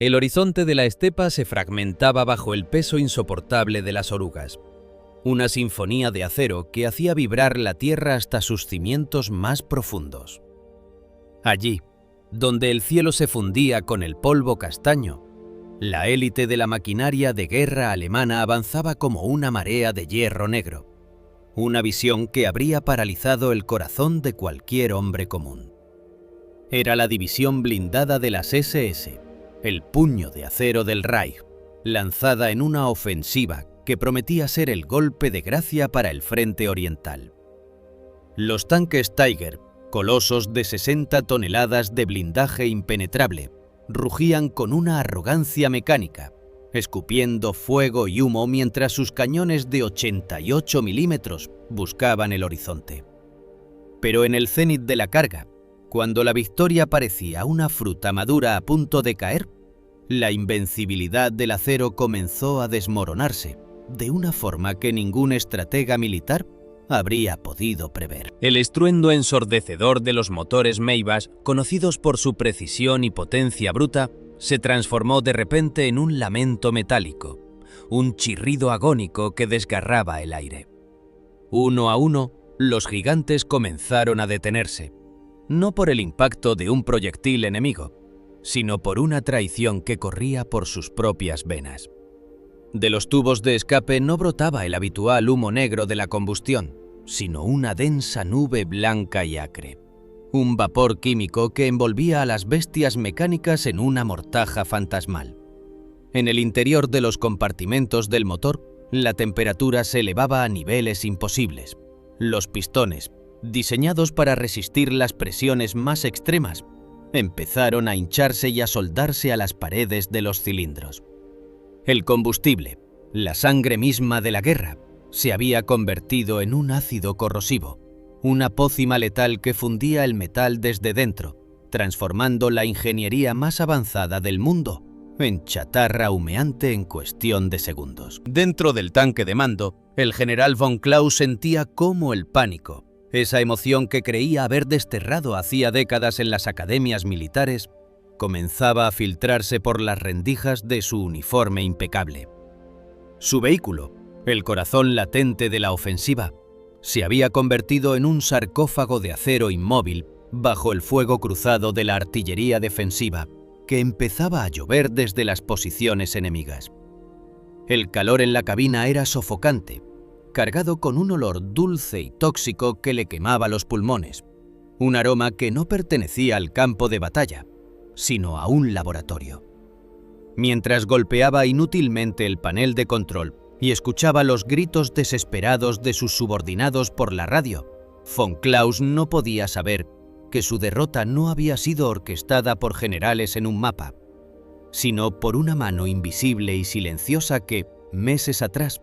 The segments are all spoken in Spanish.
El horizonte de la estepa se fragmentaba bajo el peso insoportable de las orugas. Una sinfonía de acero que hacía vibrar la tierra hasta sus cimientos más profundos. Allí, donde el cielo se fundía con el polvo castaño, la élite de la maquinaria de guerra alemana avanzaba como una marea de hierro negro. Una visión que habría paralizado el corazón de cualquier hombre común. Era la división blindada de las SS, el puño de acero del Reich, lanzada en una ofensiva que prometía ser el golpe de gracia para el frente oriental. Los tanques Tiger, colosos de 60 toneladas de blindaje impenetrable, rugían con una arrogancia mecánica, escupiendo fuego y humo mientras sus cañones de 88 milímetros buscaban el horizonte. Pero en el cénit de la carga, cuando la victoria parecía una fruta madura a punto de caer, la invencibilidad del acero comenzó a desmoronarse de una forma que ningún estratega militar habría podido prever. El estruendo ensordecedor de los motores Maybach, conocidos por su precisión y potencia bruta, se transformó de repente en un lamento metálico, un chirrido agónico que desgarraba el aire. Uno a uno, los gigantes comenzaron a detenerse, no por el impacto de un proyectil enemigo, sino por una traición que corría por sus propias venas. De los tubos de escape no brotaba el habitual humo negro de la combustión, sino una densa nube blanca y acre. Un vapor químico que envolvía a las bestias mecánicas en una mortaja fantasmal. En el interior de los compartimentos del motor, la temperatura se elevaba a niveles imposibles. Los pistones, diseñados para resistir las presiones más extremas, empezaron a hincharse y a soldarse a las paredes de los cilindros. El combustible, la sangre misma de la guerra, se había convertido en un ácido corrosivo, una pócima letal que fundía el metal desde dentro, transformando la ingeniería más avanzada del mundo en chatarra humeante en cuestión de segundos. Dentro del tanque de mando, el general von Klaus sentía cómo el pánico, esa emoción que creía haber desterrado hacía décadas en las academias militares, comenzaba a filtrarse por las rendijas de su uniforme impecable. Su vehículo, el corazón latente de la ofensiva, se había convertido en un sarcófago de acero inmóvil bajo el fuego cruzado de la artillería defensiva que empezaba a llover desde las posiciones enemigas. El calor en la cabina era sofocante, cargado con un olor dulce y tóxico que le quemaba los pulmones, un aroma que no pertenecía al campo de batalla, sino a un laboratorio. Mientras golpeaba inútilmente el panel de control y escuchaba los gritos desesperados de sus subordinados por la radio, von Klaus no podía saber que su derrota no había sido orquestada por generales en un mapa, sino por una mano invisible y silenciosa que, meses atrás,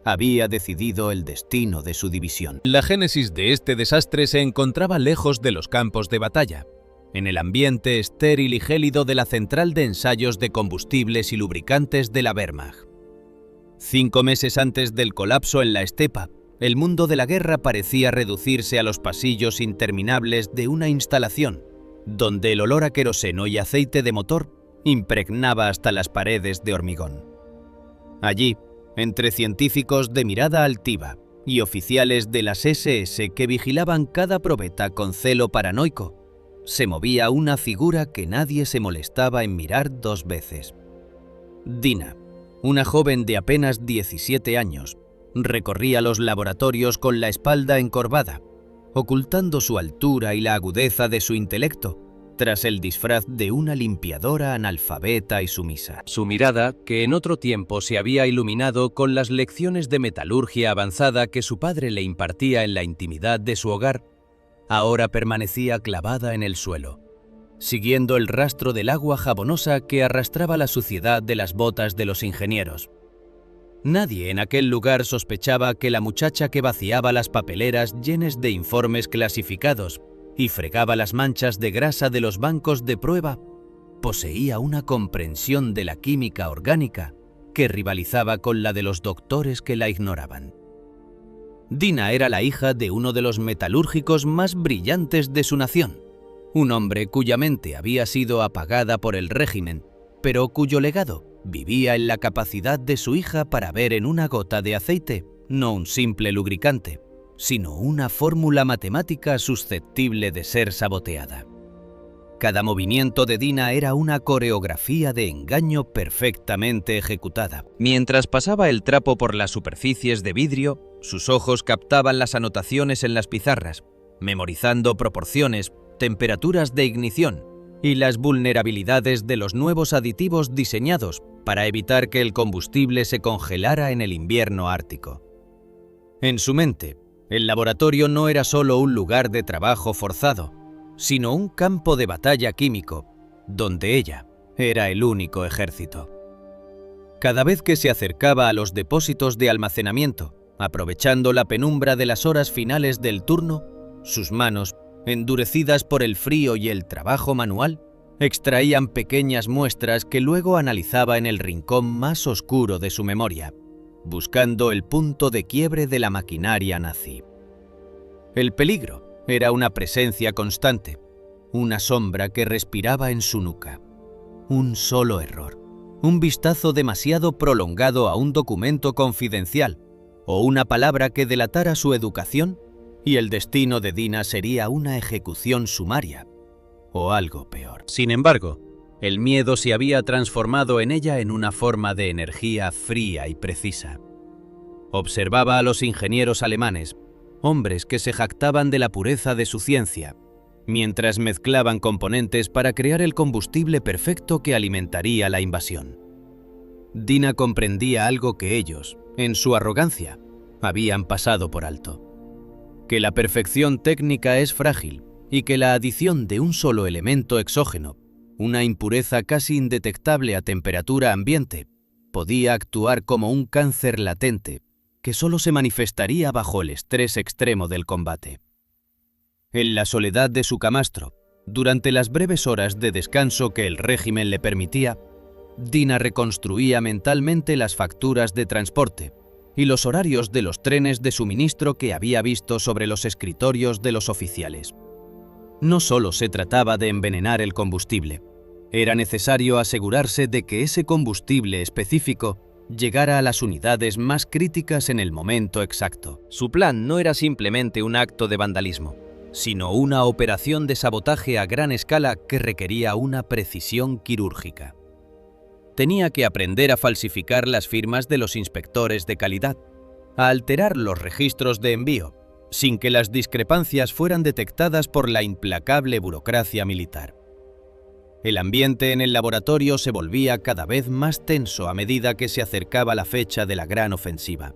había decidido el destino de su división. La génesis de este desastre se encontraba lejos de los campos de batalla, en el ambiente estéril y gélido de la central de ensayos de combustibles y lubricantes de la Wehrmacht. 5 meses antes del colapso en la estepa, el mundo de la guerra parecía reducirse a los pasillos interminables de una instalación, donde el olor a queroseno y aceite de motor impregnaba hasta las paredes de hormigón. Allí, entre científicos de mirada altiva y oficiales de las SS que vigilaban cada probeta con celo paranoico, se movía una figura que nadie se molestaba en mirar 2 veces. Dina, una joven de apenas 17 años, recorría los laboratorios con la espalda encorvada, ocultando su altura y la agudeza de su intelecto tras el disfraz de una limpiadora analfabeta y sumisa. Su mirada, que en otro tiempo se había iluminado con las lecciones de metalurgia avanzada que su padre le impartía en la intimidad de su hogar, ahora permanecía clavada en el suelo, siguiendo el rastro del agua jabonosa que arrastraba la suciedad de las botas de los ingenieros. Nadie en aquel lugar sospechaba que la muchacha que vaciaba las papeleras llenas de informes clasificados y fregaba las manchas de grasa de los bancos de prueba poseía una comprensión de la química orgánica que rivalizaba con la de los doctores que la ignoraban. Dina era la hija de uno de los metalúrgicos más brillantes de su nación, un hombre cuya mente había sido apagada por el régimen pero cuyo legado vivía en la capacidad de su hija para ver en una gota de aceite no un simple lubricante, sino una fórmula matemática susceptible de ser saboteada. Cada movimiento de Dina era una coreografía de engaño perfectamente ejecutada. Mientras pasaba el trapo por las superficies de vidrio, sus ojos captaban las anotaciones en las pizarras, memorizando proporciones, temperaturas de ignición y las vulnerabilidades de los nuevos aditivos diseñados para evitar que el combustible se congelara en el invierno ártico. En su mente, el laboratorio no era solo un lugar de trabajo forzado, sino un campo de batalla químico, donde ella era el único ejército. Cada vez que se acercaba a los depósitos de almacenamiento, aprovechando la penumbra de las horas finales del turno, sus manos, endurecidas por el frío y el trabajo manual, extraían pequeñas muestras que luego analizaba en el rincón más oscuro de su memoria, buscando el punto de quiebre de la maquinaria nazi. El peligro era una presencia constante, una sombra que respiraba en su nuca. Un solo error, un vistazo demasiado prolongado a un documento confidencial o una palabra que delatara su educación y el destino de Dina sería una ejecución sumaria o algo peor. Sin embargo, el miedo se había transformado en ella en una forma de energía fría y precisa. Observaba a los ingenieros alemanes, hombres que se jactaban de la pureza de su ciencia, mientras mezclaban componentes para crear el combustible perfecto que alimentaría la invasión. Dina comprendía algo que ellos, en su arrogancia, habían pasado por alto: que la perfección técnica es frágil y que la adición de un solo elemento exógeno, una impureza casi indetectable a temperatura ambiente, podía actuar como un cáncer latente que solo se manifestaría bajo el estrés extremo del combate. En la soledad de su camastro, durante las breves horas de descanso que el régimen le permitía, Dina reconstruía mentalmente las facturas de transporte y los horarios de los trenes de suministro que había visto sobre los escritorios de los oficiales. No solo se trataba de envenenar el combustible, era necesario asegurarse de que ese combustible específico llegara a las unidades más críticas en el momento exacto. Su plan no era simplemente un acto de vandalismo, sino una operación de sabotaje a gran escala que requería una precisión quirúrgica. Tenía que aprender a falsificar las firmas de los inspectores de calidad, a alterar los registros de envío, sin que las discrepancias fueran detectadas por la implacable burocracia militar. El ambiente en el laboratorio se volvía cada vez más tenso a medida que se acercaba la fecha de la gran ofensiva.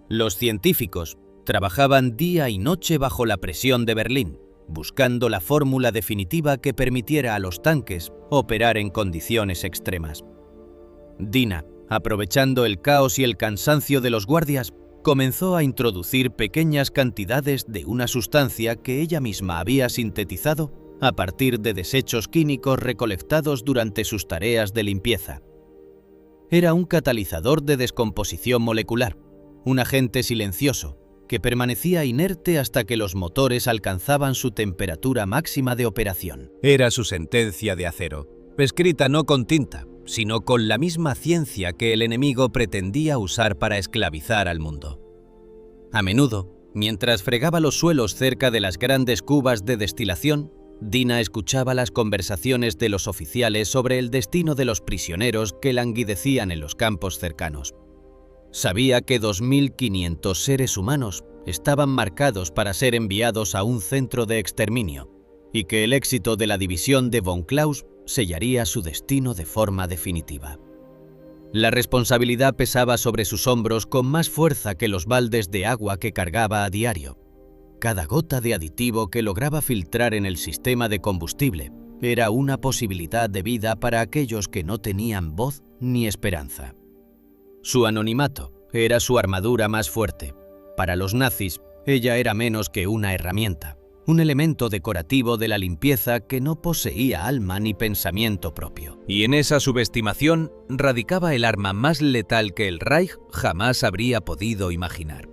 Los científicos trabajaban día y noche bajo la presión de Berlín, buscando la fórmula definitiva que permitiera a los tanques operar en condiciones extremas. Dina, aprovechando el caos y el cansancio de los guardias, comenzó a introducir pequeñas cantidades de una sustancia que ella misma había sintetizado a partir de desechos químicos recolectados durante sus tareas de limpieza. Era un catalizador de descomposición molecular, un agente silencioso que permanecía inerte hasta que los motores alcanzaban su temperatura máxima de operación. Era su sentencia de acero, escrita no con tinta, sino con la misma ciencia que el enemigo pretendía usar para esclavizar al mundo. A menudo, mientras fregaba los suelos cerca de las grandes cubas de destilación, Dina escuchaba las conversaciones de los oficiales sobre el destino de los prisioneros que languidecían en los campos cercanos. Sabía que 2.500 seres humanos estaban marcados para ser enviados a un centro de exterminio y que el éxito de la división de von Klaus sellaría su destino de forma definitiva. La responsabilidad pesaba sobre sus hombros con más fuerza que los baldes de agua que cargaba a diario. Cada gota de aditivo que lograba filtrar en el sistema de combustible era una posibilidad de vida para aquellos que no tenían voz ni esperanza. Su anonimato era su armadura más fuerte. Para los nazis, ella era menos que una herramienta, un elemento decorativo de la limpieza que no poseía alma ni pensamiento propio. Y en esa subestimación radicaba el arma más letal que el Reich jamás habría podido imaginar.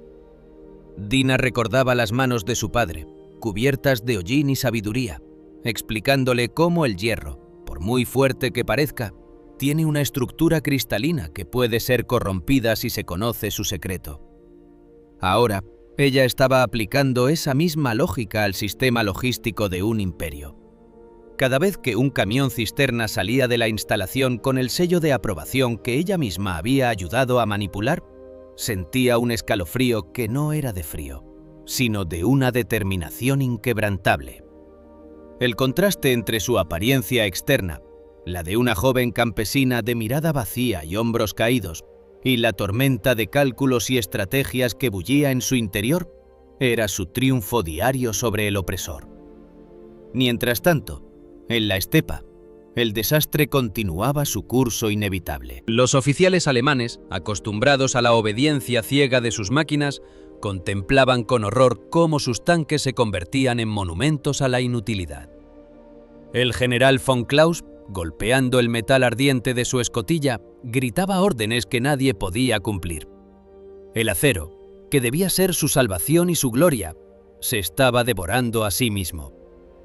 Dina recordaba las manos de su padre, cubiertas de hollín y sabiduría, explicándole cómo el hierro, por muy fuerte que parezca, tiene una estructura cristalina que puede ser corrompida si se conoce su secreto. Ahora, ella estaba aplicando esa misma lógica al sistema logístico de un imperio. Cada vez que un camión cisterna salía de la instalación con el sello de aprobación que ella misma había ayudado a manipular, sentía un escalofrío que no era de frío, sino de una determinación inquebrantable. El contraste entre su apariencia externa, la de una joven campesina de mirada vacía y hombros caídos, y la tormenta de cálculos y estrategias que bullía en su interior, era su triunfo diario sobre el opresor. Mientras tanto, en la estepa, el desastre continuaba su curso inevitable. Los oficiales alemanes, acostumbrados a la obediencia ciega de sus máquinas, contemplaban con horror cómo sus tanques se convertían en monumentos a la inutilidad. El general von Klaus, golpeando el metal ardiente de su escotilla, gritaba órdenes que nadie podía cumplir. El acero, que debía ser su salvación y su gloria, se estaba devorando a sí mismo,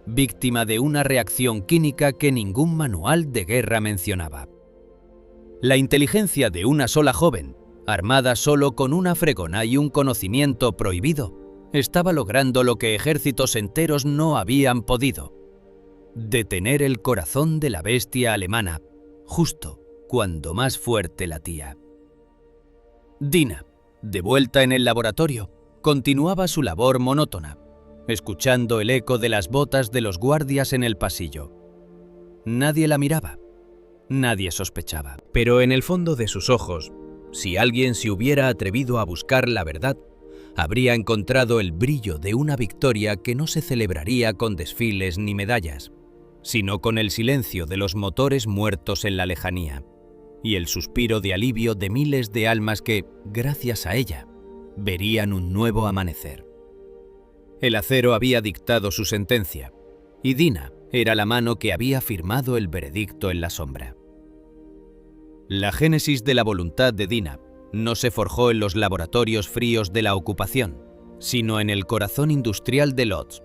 víctima de una reacción química que ningún manual de guerra mencionaba. La inteligencia de una sola joven, armada solo con una fregona y un conocimiento prohibido, estaba logrando lo que ejércitos enteros no habían podido: detener el corazón de la bestia alemana, justo cuando más fuerte latía. Dina, de vuelta en el laboratorio, continuaba su labor monótona, escuchando el eco de las botas de los guardias en el pasillo. Nadie la miraba, nadie sospechaba. Pero en el fondo de sus ojos, si alguien se hubiera atrevido a buscar la verdad, habría encontrado el brillo de una victoria que no se celebraría con desfiles ni medallas, sino con el silencio de los motores muertos en la lejanía, y el suspiro de alivio de miles de almas que, gracias a ella, verían un nuevo amanecer. El acero había dictado su sentencia, y Dina era la mano que había firmado el veredicto en la sombra. La génesis de la voluntad de Dina no se forjó en los laboratorios fríos de la ocupación, sino en el corazón industrial de Lodz,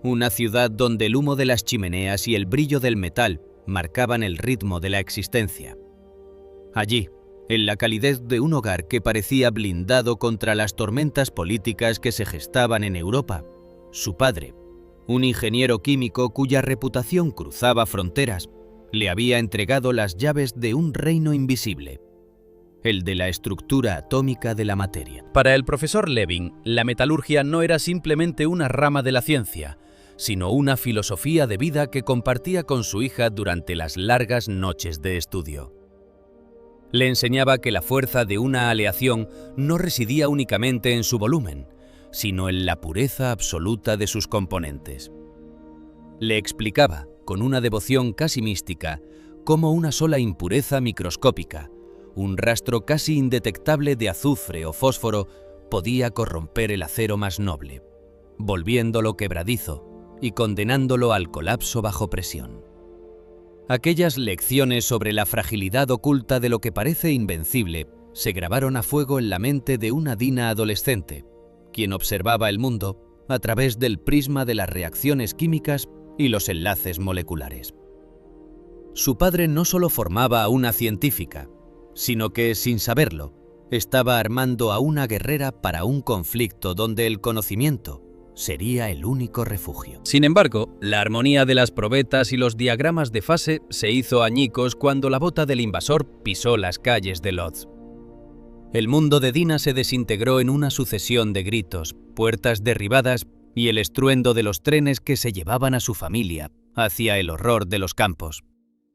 una ciudad donde el humo de las chimeneas y el brillo del metal marcaban el ritmo de la existencia. Allí, en la calidez de un hogar que parecía blindado contra las tormentas políticas que se gestaban en Europa, su padre, un ingeniero químico cuya reputación cruzaba fronteras, le había entregado las llaves de un reino invisible, el de la estructura atómica de la materia. Para el profesor Levin, la metalurgia no era simplemente una rama de la ciencia, sino una filosofía de vida que compartía con su hija durante las largas noches de estudio. Le enseñaba que la fuerza de una aleación no residía únicamente en su volumen, sino en la pureza absoluta de sus componentes. Le explicaba, con una devoción casi mística, cómo una sola impureza microscópica, un rastro casi indetectable de azufre o fósforo, podía corromper el acero más noble, volviéndolo quebradizo y condenándolo al colapso bajo presión. Aquellas lecciones sobre la fragilidad oculta de lo que parece invencible se grabaron a fuego en la mente de una Dina adolescente, quien observaba el mundo a través del prisma de las reacciones químicas y los enlaces moleculares. Su padre no solo formaba a una científica, sino que, sin saberlo, estaba armando a una guerrera para un conflicto donde el conocimiento sería el único refugio. Sin embargo, la armonía de las probetas y los diagramas de fase se hizo añicos cuando la bota del invasor pisó las calles de Lodz. El mundo de Dina se desintegró en una sucesión de gritos, puertas derribadas y el estruendo de los trenes que se llevaban a su familia hacia el horror de los campos,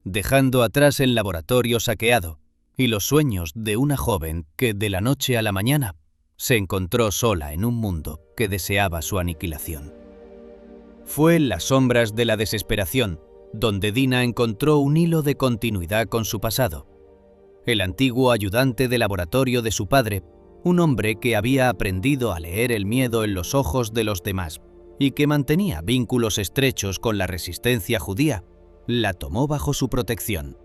dejando atrás el laboratorio saqueado y los sueños de una joven que, de la noche a la mañana, se encontró sola en un mundo que deseaba su aniquilación. Fue en las sombras de la desesperación donde Dina encontró un hilo de continuidad con su pasado. El antiguo ayudante de laboratorio de su padre, un hombre que había aprendido a leer el miedo en los ojos de los demás y que mantenía vínculos estrechos con la resistencia judía, la tomó bajo su protección.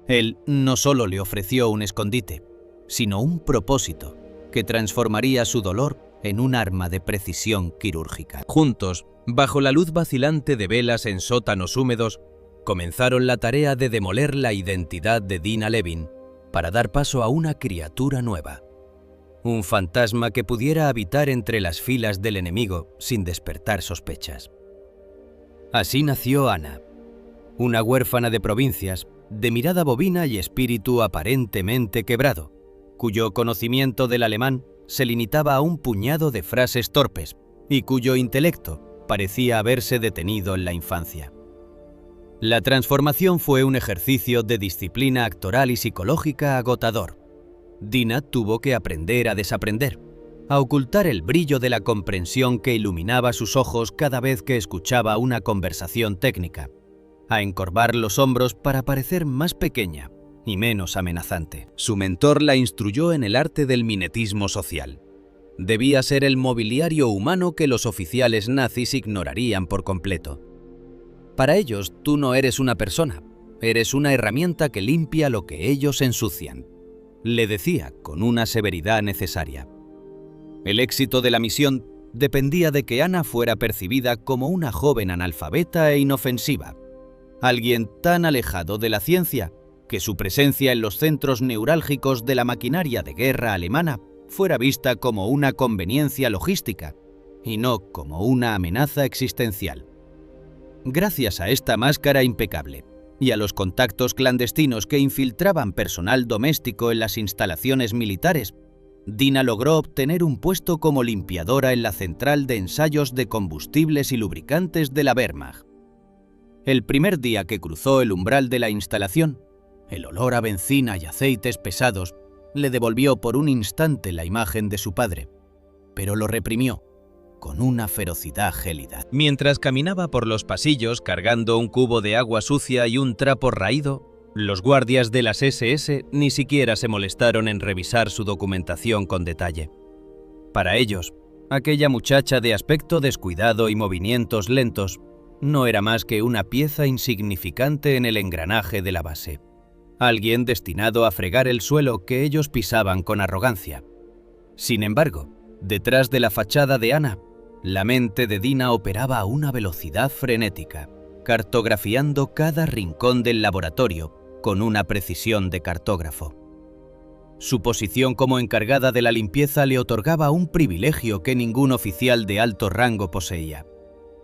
Él no solo le ofreció un escondite, sino un propósito que transformaría su dolor en un arma de precisión quirúrgica. Juntos, bajo la luz vacilante de velas en sótanos húmedos, comenzaron la tarea de demoler la identidad de Dina Levin para dar paso a una criatura nueva. Un fantasma que pudiera habitar entre las filas del enemigo sin despertar sospechas. Así nació Anna, una huérfana de provincias, de mirada bovina y espíritu aparentemente quebrado, cuyo conocimiento del alemán se limitaba a un puñado de frases torpes y cuyo intelecto parecía haberse detenido en la infancia. La transformación fue un ejercicio de disciplina actoral y psicológica agotador. Dina tuvo que aprender a desaprender, a ocultar el brillo de la comprensión que iluminaba sus ojos cada vez que escuchaba una conversación técnica, a encorvar los hombros para parecer más pequeña y menos amenazante. Su mentor la instruyó en el arte del mimetismo social. Debía ser el mobiliario humano que los oficiales nazis ignorarían por completo. Para ellos, tú no eres una persona, eres una herramienta que limpia lo que ellos ensucian, le decía con una severidad necesaria. El éxito de la misión dependía de que Anna fuera percibida como una joven analfabeta e inofensiva, alguien tan alejado de la ciencia que su presencia en los centros neurálgicos de la maquinaria de guerra alemana fuera vista como una conveniencia logística y no como una amenaza existencial. Gracias a esta máscara impecable y a los contactos clandestinos que infiltraban personal doméstico en las instalaciones militares, Dina logró obtener un puesto como limpiadora en la central de ensayos de combustibles y lubricantes de la Wehrmacht. El primer día que cruzó el umbral de la instalación, el olor a benzina y aceites pesados le devolvió por un instante la imagen de su padre, pero lo reprimió con una ferocidad gélida. Mientras caminaba por los pasillos cargando un cubo de agua sucia y un trapo raído, los guardias de las SS ni siquiera se molestaron en revisar su documentación con detalle. Para ellos, aquella muchacha de aspecto descuidado y movimientos lentos no era más que una pieza insignificante en el engranaje de la base. Alguien destinado a fregar el suelo que ellos pisaban con arrogancia. Sin embargo, detrás de la fachada de Anna, la mente de Dina operaba a una velocidad frenética, cartografiando cada rincón del laboratorio con una precisión de cartógrafo. Su posición como encargada de la limpieza le otorgaba un privilegio que ningún oficial de alto rango poseía: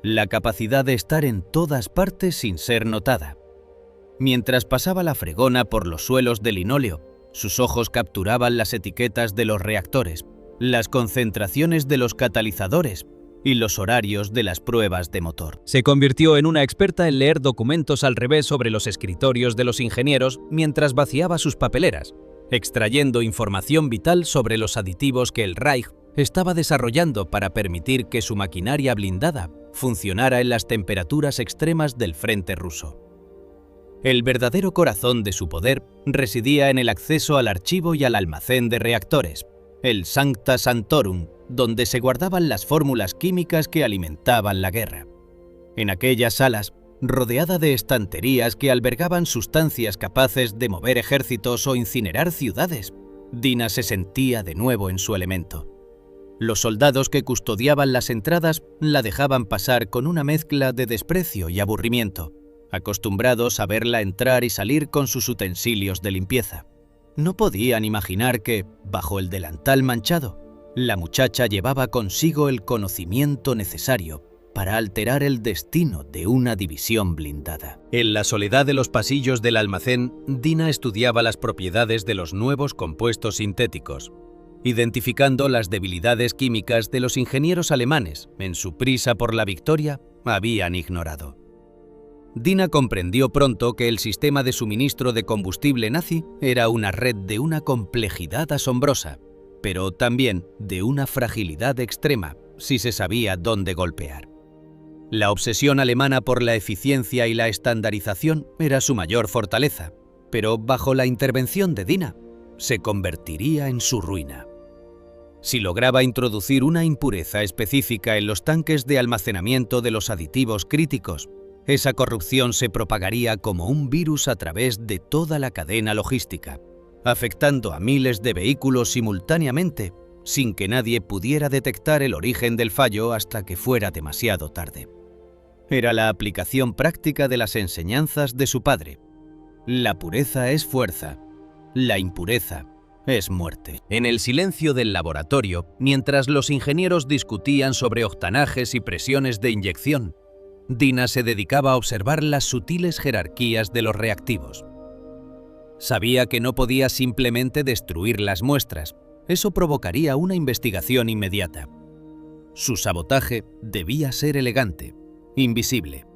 la capacidad de estar en todas partes sin ser notada. Mientras pasaba la fregona por los suelos de linóleo, sus ojos capturaban las etiquetas de los reactores, las concentraciones de los catalizadores y los horarios de las pruebas de motor. Se convirtió en una experta en leer documentos al revés sobre los escritorios de los ingenieros mientras vaciaba sus papeleras, extrayendo información vital sobre los aditivos que el Reich estaba desarrollando para permitir que su maquinaria blindada funcionara en las temperaturas extremas del frente ruso. El verdadero corazón de su poder residía en el acceso al archivo y al almacén de reactores, el Sancta Sanctorum, donde se guardaban las fórmulas químicas que alimentaban la guerra. En aquellas salas, rodeada de estanterías que albergaban sustancias capaces de mover ejércitos o incinerar ciudades, Dina se sentía de nuevo en su elemento. Los soldados que custodiaban las entradas la dejaban pasar con una mezcla de desprecio y aburrimiento, acostumbrados a verla entrar y salir con sus utensilios de limpieza. No podían imaginar que, bajo el delantal manchado, la muchacha llevaba consigo el conocimiento necesario para alterar el destino de una división blindada. En la soledad de los pasillos del almacén, Dina estudiaba las propiedades de los nuevos compuestos sintéticos, identificando las debilidades químicas de los ingenieros alemanes en su prisa por la victoria habían ignorado. Dina comprendió pronto que el sistema de suministro de combustible nazi era una red de una complejidad asombrosa, pero también de una fragilidad extrema si se sabía dónde golpear. La obsesión alemana por la eficiencia y la estandarización era su mayor fortaleza, pero bajo la intervención de Dina, se convertiría en su ruina. Si lograba introducir una impureza específica en los tanques de almacenamiento de los aditivos críticos, esa corrupción se propagaría como un virus a través de toda la cadena logística, afectando a miles de vehículos simultáneamente, sin que nadie pudiera detectar el origen del fallo hasta que fuera demasiado tarde. Era la aplicación práctica de las enseñanzas de su padre. La pureza es fuerza, la impureza es muerte. En el silencio del laboratorio, mientras los ingenieros discutían sobre octanajes y presiones de inyección, Dina se dedicaba a observar las sutiles jerarquías de los reactivos. Sabía que no podía simplemente destruir las muestras, eso provocaría una investigación inmediata. Su sabotaje debía ser elegante, invisible.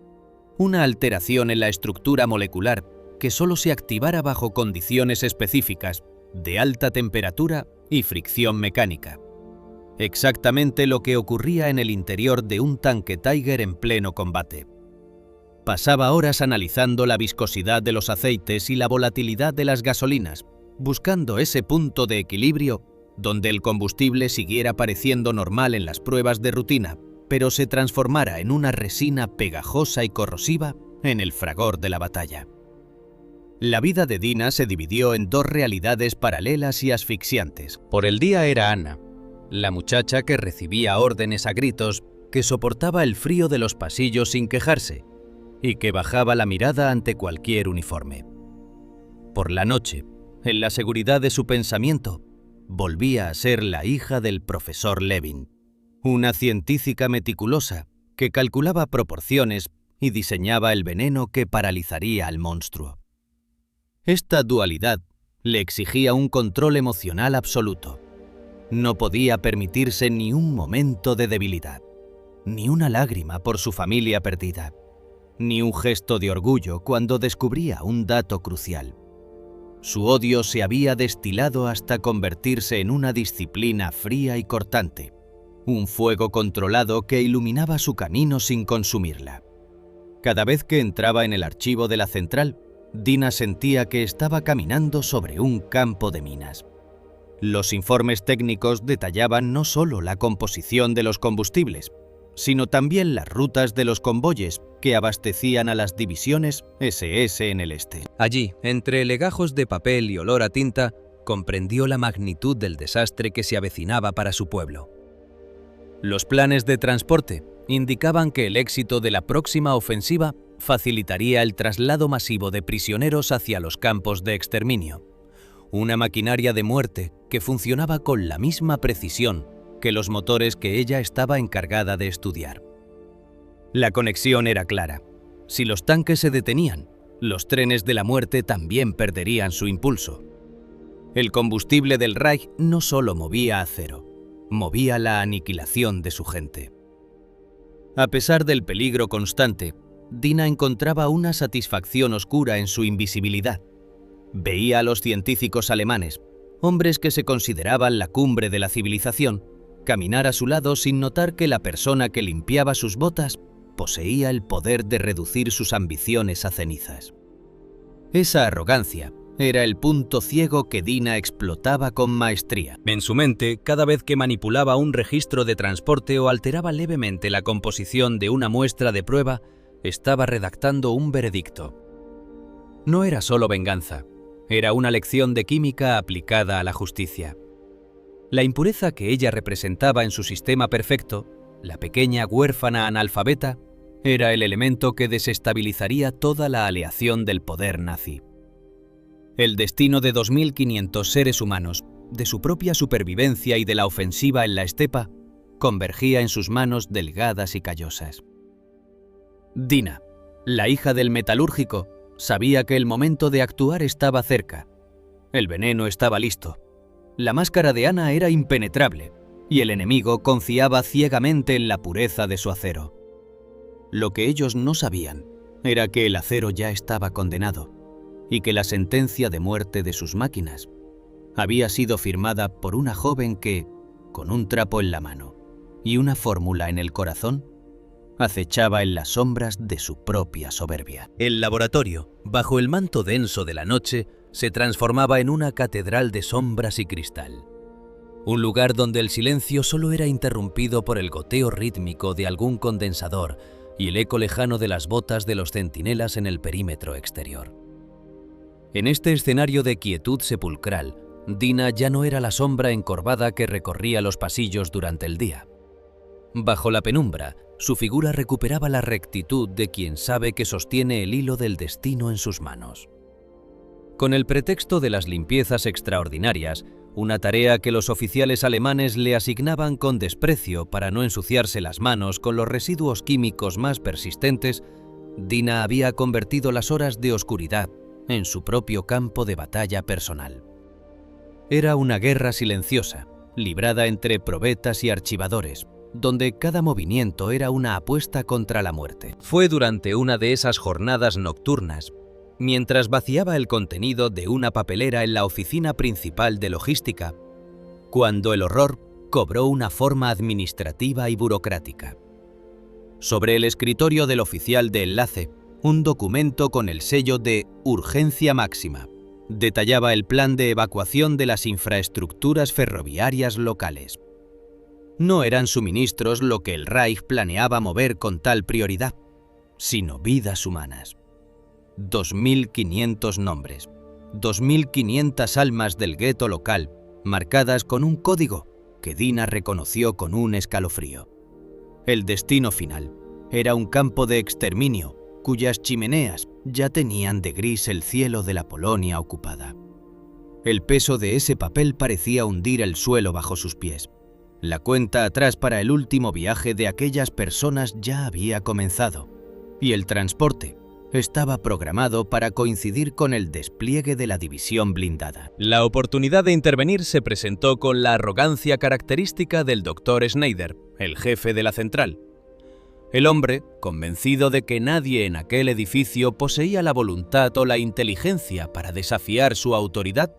Una alteración en la estructura molecular que solo se activara bajo condiciones específicas de alta temperatura y fricción mecánica. Exactamente lo que ocurría en el interior de un tanque Tiger en pleno combate. Pasaba horas analizando la viscosidad de los aceites y la volatilidad de las gasolinas, buscando ese punto de equilibrio donde el combustible siguiera pareciendo normal en las pruebas de rutina, pero se transformara en una resina pegajosa y corrosiva en el fragor de la batalla. La vida de Dina se dividió en dos realidades paralelas y asfixiantes. Por el día era Anna, la muchacha que recibía órdenes a gritos, que soportaba el frío de los pasillos sin quejarse y que bajaba la mirada ante cualquier uniforme. Por la noche, en la seguridad de su pensamiento, volvía a ser la hija del profesor Levin, una científica meticulosa que calculaba proporciones y diseñaba el veneno que paralizaría al monstruo. Esta dualidad le exigía un control emocional absoluto. No podía permitirse ni un momento de debilidad, ni una lágrima por su familia perdida, ni un gesto de orgullo cuando descubría un dato crucial. Su odio se había destilado hasta convertirse en una disciplina fría y cortante, un fuego controlado que iluminaba su camino sin consumirla. Cada vez que entraba en el archivo de la central, Dina sentía que estaba caminando sobre un campo de minas. Los informes técnicos detallaban no solo la composición de los combustibles, sino también las rutas de los convoyes que abastecían a las divisiones SS en el este. Allí, entre legajos de papel y olor a tinta, comprendió la magnitud del desastre que se avecinaba para su pueblo. Los planes de transporte indicaban que el éxito de la próxima ofensiva facilitaría el traslado masivo de prisioneros hacia los campos de exterminio, una maquinaria de muerte que funcionaba con la misma precisión que los motores que ella estaba encargada de estudiar. La conexión era clara. Si los tanques se detenían, los trenes de la muerte también perderían su impulso. El combustible del Reich no solo movía acero, movía la aniquilación de su gente. A pesar del peligro constante, Dina encontraba una satisfacción oscura en su invisibilidad. Veía a los científicos alemanes, hombres que se consideraban la cumbre de la civilización, caminar a su lado sin notar que la persona que limpiaba sus botas poseía el poder de reducir sus ambiciones a cenizas. Esa arrogancia era el punto ciego que Dina explotaba con maestría. En su mente, cada vez que manipulaba un registro de transporte o alteraba levemente la composición de una muestra de prueba, estaba redactando un veredicto. No era solo venganza, era una lección de química aplicada a la justicia. La impureza que ella representaba en su sistema perfecto, la pequeña huérfana analfabeta, era el elemento que desestabilizaría toda la aleación del poder nazi. El destino de 2500 seres humanos, de su propia supervivencia y de la ofensiva en la estepa, convergía en sus manos delgadas y callosas. Dina, la hija del metalúrgico, sabía que el momento de actuar estaba cerca. El veneno estaba listo. La máscara de Anna era impenetrable, y el enemigo confiaba ciegamente en la pureza de su acero. Lo que ellos no sabían era que el acero ya estaba condenado, y que la sentencia de muerte de sus máquinas había sido firmada por una joven que, con un trapo en la mano y una fórmula en el corazón, acechaba en las sombras de su propia soberbia. El laboratorio, bajo el manto denso de la noche, se transformaba en una catedral de sombras y cristal. Un lugar donde el silencio solo era interrumpido por el goteo rítmico de algún condensador y el eco lejano de las botas de los centinelas en el perímetro exterior. En este escenario de quietud sepulcral, Dina ya no era la sombra encorvada que recorría los pasillos durante el día. Bajo la penumbra, Su figura recuperaba la rectitud de quien sabe que sostiene el hilo del destino en sus manos. Con el pretexto de las limpiezas extraordinarias, una tarea que los oficiales alemanes le asignaban con desprecio para no ensuciarse las manos con los residuos químicos más persistentes, Dina había convertido las horas de oscuridad en su propio campo de batalla personal. Era una guerra silenciosa, librada entre probetas y archivadores, donde cada movimiento era una apuesta contra la muerte. Fue durante una de esas jornadas nocturnas, mientras vaciaba el contenido de una papelera en la oficina principal de logística, cuando el horror cobró una forma administrativa y burocrática. Sobre el escritorio del oficial de enlace, un documento con el sello de Urgencia Máxima detallaba el plan de evacuación de las infraestructuras ferroviarias locales. No eran suministros lo que el Reich planeaba mover con tal prioridad, sino vidas humanas. 2.500 nombres, 2.500 almas del gueto local, marcadas con un código que Dina reconoció con un escalofrío. El destino final era un campo de exterminio cuyas chimeneas ya tenían de gris el cielo de la Polonia ocupada. El peso de ese papel parecía hundir el suelo bajo sus pies. La cuenta atrás para el último viaje de aquellas personas ya había comenzado, y el transporte estaba programado para coincidir con el despliegue de la división blindada. La oportunidad de intervenir se presentó con la arrogancia característica del Dr. Schneider, el jefe de la central. El hombre, convencido de que nadie en aquel edificio poseía la voluntad o la inteligencia para desafiar su autoridad,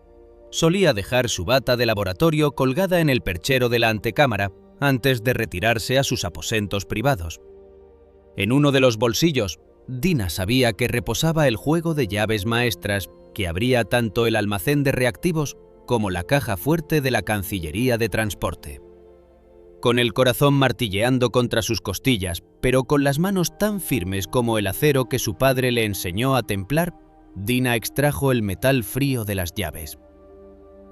solía dejar su bata de laboratorio colgada en el perchero de la antecámara antes de retirarse a sus aposentos privados. En uno de los bolsillos, Dina sabía que reposaba el juego de llaves maestras que abría tanto el almacén de reactivos como la caja fuerte de la Cancillería de Transporte. Con el corazón martilleando contra sus costillas, pero con las manos tan firmes como el acero que su padre le enseñó a templar, Dina extrajo el metal frío de las llaves.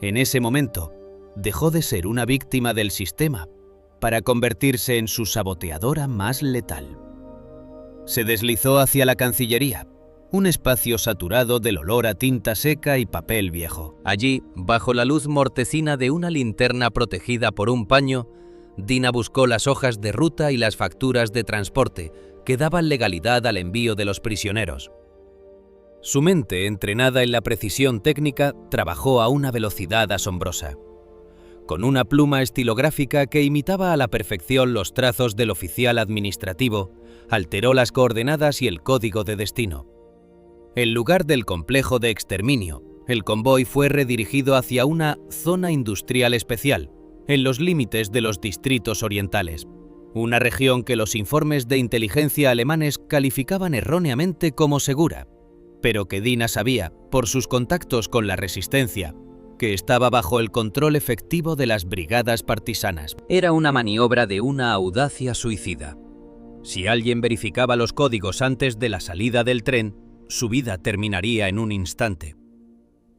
En ese momento, dejó de ser una víctima del sistema para convertirse en su saboteadora más letal. Se deslizó hacia la Cancillería, un espacio saturado del olor a tinta seca y papel viejo. Allí, bajo la luz mortecina de una linterna protegida por un paño, Dina buscó las hojas de ruta y las facturas de transporte que daban legalidad al envío de los prisioneros. Su mente, entrenada en la precisión técnica, trabajó a una velocidad asombrosa. Con una pluma estilográfica que imitaba a la perfección los trazos del oficial administrativo, alteró las coordenadas y el código de destino. En lugar del complejo de exterminio, el convoy fue redirigido hacia una zona industrial especial, en los límites de los distritos orientales, una región que los informes de inteligencia alemanes calificaban erróneamente como segura, pero que Dina sabía, por sus contactos con la resistencia, que estaba bajo el control efectivo de las brigadas partisanas. Era una maniobra de una audacia suicida. Si alguien verificaba los códigos antes de la salida del tren, su vida terminaría en un instante.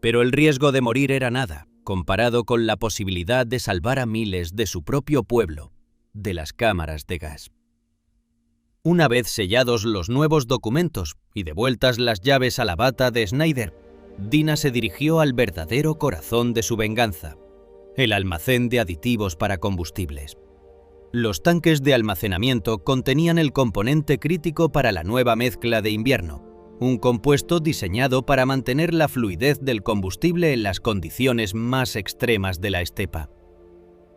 Pero el riesgo de morir era nada, comparado con la posibilidad de salvar a miles de su propio pueblo de las cámaras de gas. Una vez sellados los nuevos documentos y devueltas las llaves a la bata de Schneider, Dina se dirigió al verdadero corazón de su venganza, el almacén de aditivos para combustibles. Los tanques de almacenamiento contenían el componente crítico para la nueva mezcla de invierno, un compuesto diseñado para mantener la fluidez del combustible en las condiciones más extremas de la estepa.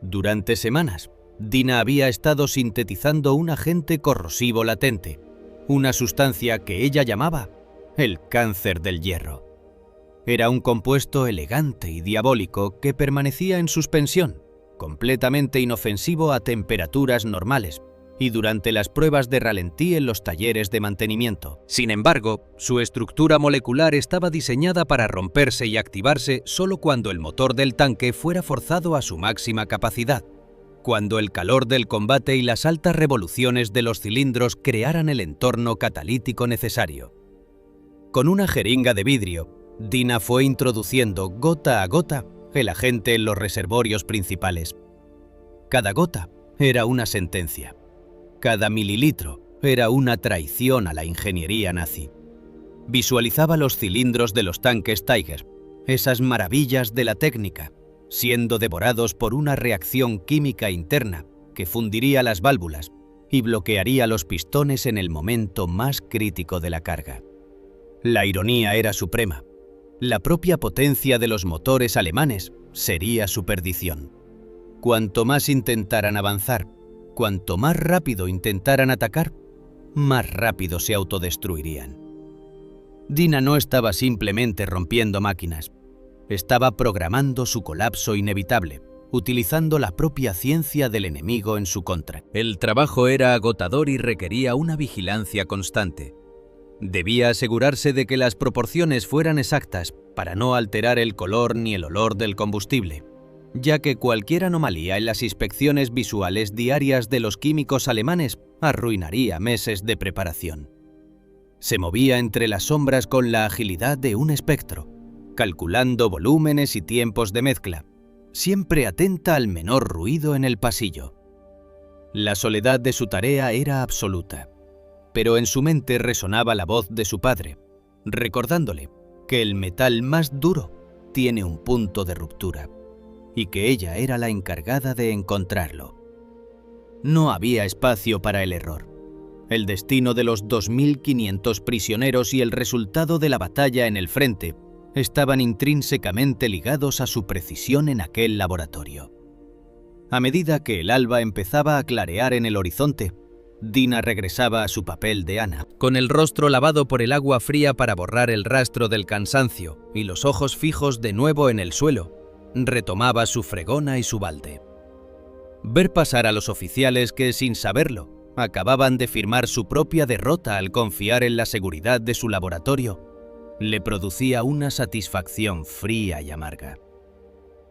Durante semanas, Dina había estado sintetizando un agente corrosivo latente, una sustancia que ella llamaba el cáncer del hierro. Era un compuesto elegante y diabólico que permanecía en suspensión, completamente inofensivo a temperaturas normales y durante las pruebas de ralentí en los talleres de mantenimiento. Sin embargo, su estructura molecular estaba diseñada para romperse y activarse solo cuando el motor del tanque fuera forzado a su máxima capacidad, cuando el calor del combate y las altas revoluciones de los cilindros crearan el entorno catalítico necesario. Con una jeringa de vidrio, Dina fue introduciendo gota a gota el agente en los reservorios principales. Cada gota era una sentencia. Cada mililitro era una traición a la ingeniería nazi. Visualizaba los cilindros de los tanques Tiger, esas maravillas de la técnica, siendo devorados por una reacción química interna que fundiría las válvulas y bloquearía los pistones en el momento más crítico de la carga. La ironía era suprema. La propia potencia de los motores alemanes sería su perdición. Cuanto más intentaran avanzar, cuanto más rápido intentaran atacar, más rápido se autodestruirían. Dina no estaba simplemente rompiendo máquinas, estaba programando su colapso inevitable, utilizando la propia ciencia del enemigo en su contra. El trabajo era agotador y requería una vigilancia constante. Debía asegurarse de que las proporciones fueran exactas para no alterar el color ni el olor del combustible, ya que cualquier anomalía en las inspecciones visuales diarias de los químicos alemanes arruinaría meses de preparación. Se movía entre las sombras con la agilidad de un espectro, calculando volúmenes y tiempos de mezcla, siempre atenta al menor ruido en el pasillo. La soledad de su tarea era absoluta, pero en su mente resonaba la voz de su padre, recordándole que el metal más duro tiene un punto de ruptura, y que ella era la encargada de encontrarlo. No había espacio para el error. El destino de los 2.500 prisioneros y el resultado de la batalla en el frente estaban intrínsecamente ligados a su precisión en aquel laboratorio. A medida que el alba empezaba a clarear en el horizonte, Dina regresaba a su papel de Ana, con el rostro lavado por el agua fría para borrar el rastro del cansancio y los ojos fijos de nuevo en el suelo. Retomaba su fregona y su balde. Ver pasar a los oficiales que, sin saberlo, acababan de firmar su propia derrota al confiar en la seguridad de su laboratorio, le producía una satisfacción fría y amarga.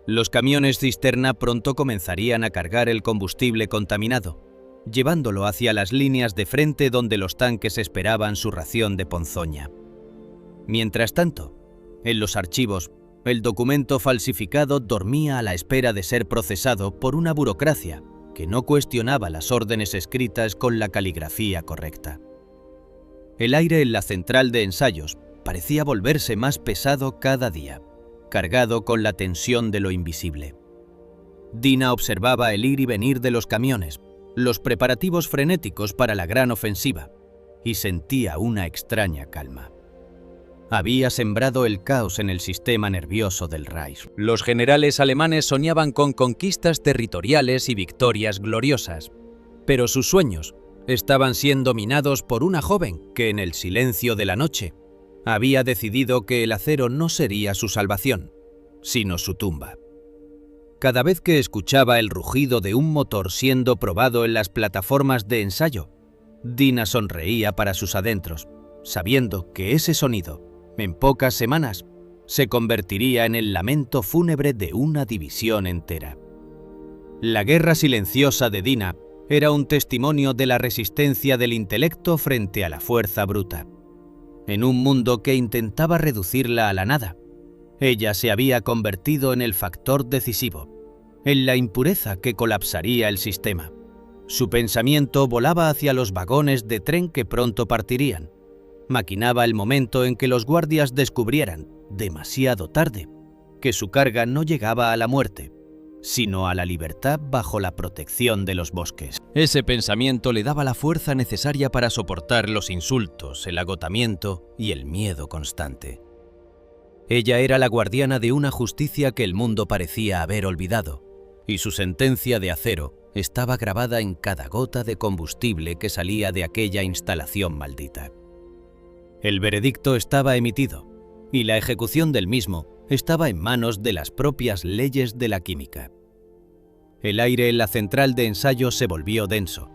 Los camiones cisterna pronto comenzarían a cargar el combustible contaminado, llevándolo hacia las líneas de frente donde los tanques esperaban su ración de ponzoña. Mientras tanto, en los archivos, el documento falsificado dormía a la espera de ser procesado por una burocracia que no cuestionaba las órdenes escritas con la caligrafía correcta. El aire en la central de ensayos parecía volverse más pesado cada día, cargado con la tensión de lo invisible. Dina observaba el ir y venir de los camiones, los preparativos frenéticos para la gran ofensiva, y sentía una extraña calma. Había sembrado el caos en el sistema nervioso del Reich. Los generales alemanes soñaban con conquistas territoriales y victorias gloriosas, pero sus sueños estaban siendo minados por una joven que en el silencio de la noche había decidido que el acero no sería su salvación, sino su tumba. Cada vez que escuchaba el rugido de un motor siendo probado en las plataformas de ensayo, Dina sonreía para sus adentros, sabiendo que ese sonido, en pocas semanas, se convertiría en el lamento fúnebre de una división entera. La guerra silenciosa de Dina era un testimonio de la resistencia del intelecto frente a la fuerza bruta. En un mundo que intentaba reducirla a la nada, ella se había convertido en el factor decisivo, en la impureza que colapsaría el sistema. Su pensamiento volaba hacia los vagones de tren que pronto partirían. Maquinaba el momento en que los guardias descubrieran, demasiado tarde, que su carga no llegaba a la muerte, sino a la libertad bajo la protección de los bosques. Ese pensamiento le daba la fuerza necesaria para soportar los insultos, el agotamiento y el miedo constante. Ella era la guardiana de una justicia que el mundo parecía haber olvidado, y su sentencia de acero estaba grabada en cada gota de combustible que salía de aquella instalación maldita. El veredicto estaba emitido, y la ejecución del mismo estaba en manos de las propias leyes de la química. El aire en la central de ensayo se volvió denso,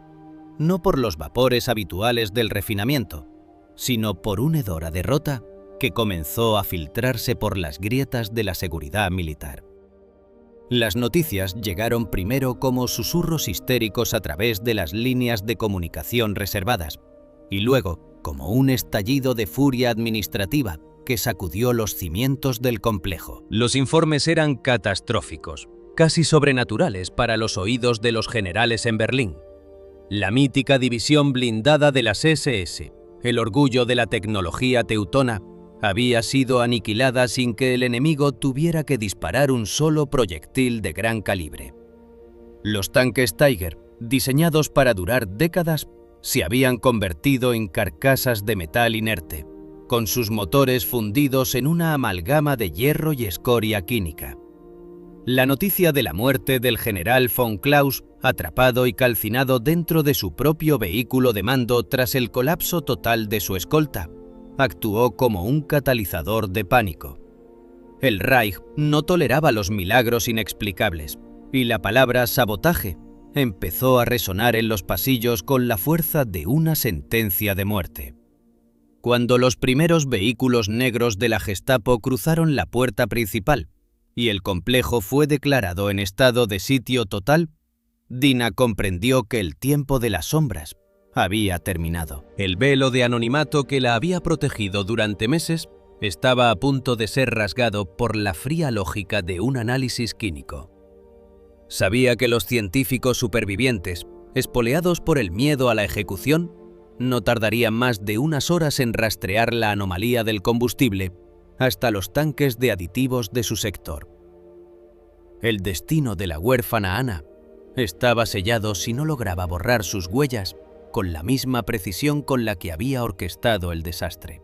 no por los vapores habituales del refinamiento, sino por un hedor a derrota que comenzó a filtrarse por las grietas de la seguridad militar. Las noticias llegaron primero como susurros histéricos a través de las líneas de comunicación reservadas, y luego como un estallido de furia administrativa que sacudió los cimientos del complejo. Los informes eran catastróficos, casi sobrenaturales para los oídos de los generales en Berlín. La mítica división blindada de las SS, el orgullo de la tecnología teutona, había sido aniquilada sin que el enemigo tuviera que disparar un solo proyectil de gran calibre. Los tanques Tiger, diseñados para durar décadas, se habían convertido en carcasas de metal inerte, con sus motores fundidos en una amalgama de hierro y escoria química. La noticia de la muerte del general von Klaus, atrapado y calcinado dentro de su propio vehículo de mando tras el colapso total de su escolta, actuó como un catalizador de pánico. El Reich no toleraba los milagros inexplicables, y la palabra sabotaje empezó a resonar en los pasillos con la fuerza de una sentencia de muerte. Cuando los primeros vehículos negros de la Gestapo cruzaron la puerta principal y el complejo fue declarado en estado de sitio total, Dina comprendió que el tiempo de las sombras había terminado. El velo de anonimato que la había protegido durante meses estaba a punto de ser rasgado por la fría lógica de un análisis químico. Sabía que los científicos supervivientes, espoleados por el miedo a la ejecución, no tardarían más de unas horas en rastrear la anomalía del combustible hasta los tanques de aditivos de su sector. El destino de la huérfana Anna estaba sellado si no lograba borrar sus huellas con la misma precisión con la que había orquestado el desastre.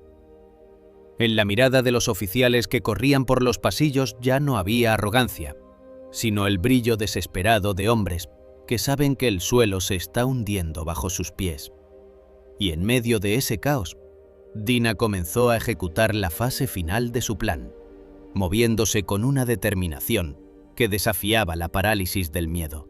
En la mirada de los oficiales que corrían por los pasillos ya no había arrogancia, sino el brillo desesperado de hombres que saben que el suelo se está hundiendo bajo sus pies. Y en medio de ese caos, Dina comenzó a ejecutar la fase final de su plan, moviéndose con una determinación que desafiaba la parálisis del miedo.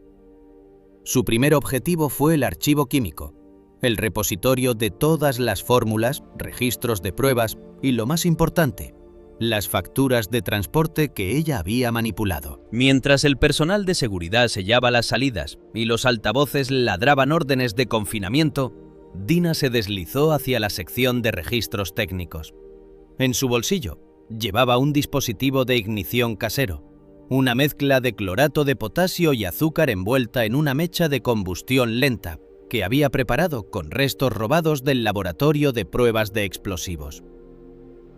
Su primer objetivo fue el archivo químico, el repositorio de todas las fórmulas, registros de pruebas y, lo más importante, las facturas de transporte que ella había manipulado. Mientras el personal de seguridad sellaba las salidas y los altavoces ladraban órdenes de confinamiento, Dina se deslizó hacia la sección de registros técnicos. En su bolsillo llevaba un dispositivo de ignición casero, una mezcla de clorato de potasio y azúcar envuelta en una mecha de combustión lenta que había preparado con restos robados del laboratorio de pruebas de explosivos.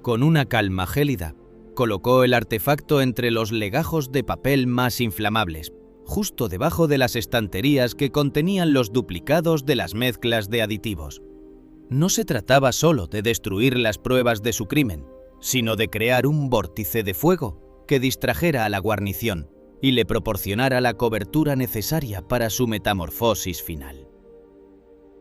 Con una calma gélida, colocó el artefacto entre los legajos de papel más inflamables, justo debajo de las estanterías que contenían los duplicados de las mezclas de aditivos. No se trataba solo de destruir las pruebas de su crimen, sino de crear un vórtice de fuego que distrajera a la guarnición y le proporcionara la cobertura necesaria para su metamorfosis final.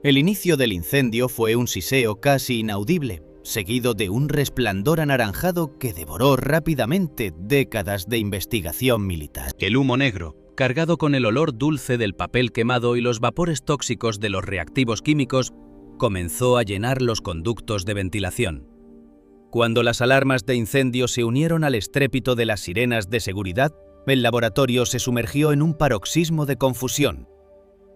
El inicio del incendio fue un siseo casi inaudible, seguido de un resplandor anaranjado que devoró rápidamente décadas de investigación militar. El humo negro, cargado con el olor dulce del papel quemado y los vapores tóxicos de los reactivos químicos, comenzó a llenar los conductos de ventilación. Cuando las alarmas de incendio se unieron al estrépito de las sirenas de seguridad, el laboratorio se sumergió en un paroxismo de confusión.